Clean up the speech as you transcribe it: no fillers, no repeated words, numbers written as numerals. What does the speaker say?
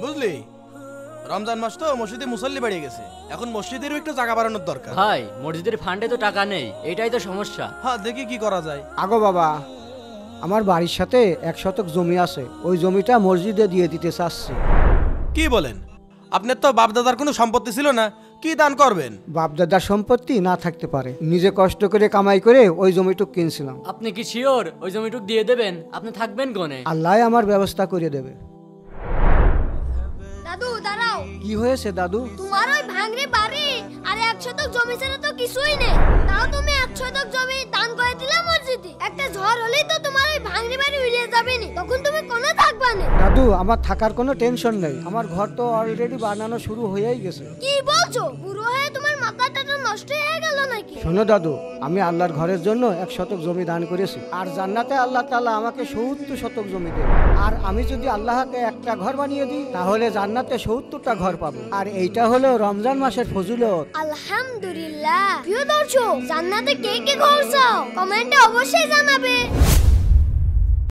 বুঝলি, রমজান মাস তো মসজিদে মুসল্লি বাড়িয়ে গেছে, এখন মসজিদেরও একটু জায়গা বাড়ানোর দরকার। ভাই মসজিদের ফান্ডে তো টাকা নেই, এটাই তো সমস্যা। হ্যাঁ, দেখি কি করা যায়। আগো বাবা, আমার বাড়ির সাথে 1 শতক জমি আছে, ওই জমিটা মসজিদে দিয়ে দিতে চাচ্ছি। কি বলেন? আপনার তো বাপদাদার কোনো সম্পত্তি ছিল না, কি দান করবেন? বাপদাদার সম্পত্তি না থাকতে পারে, নিজে কষ্ট করে কামাই করে ওই জমিটুক কিনছিলাম। আপনি কি শিওর ওই জমিটুক দিয়ে দেবেন? আপনি থাকবেন কোনে? আল্লাহ আমার ব্যবস্থা করে দেবে। দাদু দাঁড়াও। কি হয়েছে দাদু? তোমার ওই ভাঙড়ে বাড়ি আর 1 শতক জমি ছাড়া তো কিছুই নেই, তাও তুমি 1 শতক জমি দান করে দিলে মসজিদে। একটা ঝড় হলেই তো তোমার ওই ভাঙড়ে বাড়ি উড়ে যাবে নি, তখন তুমি কোনে থাকবা না? দাদু, আমার থাকার কোনো টেনশন নেই, আমার ঘর তো অলরেডি বানানো শুরু হয়েই গেছে। কি বলছো? পুরো হয়ে তোমার মাথাটা তো নষ্ট হয়ে গেল নাকি? শোনো দাদু, আমি আল্লাহর ঘরের জন্য 1 শতক জমি দান করেছি, আর জান্নাতে আল্লাহ তাআলা আমাকে 70 শতক জমি দেবে। আর আমি যদি আল্লাহকে একটা ঘর বানিয়ে দিই, তাহলে জান্নাতে 70টা ঘর পাবো। আর এইটা হলো রমজান মাসের ফজিলত। আলহামদুলিল্লাহ। প্রিয় দর্শক, জান্নাতে কে কে ঘর চাও কমেন্টে অবশ্যই জানাবে।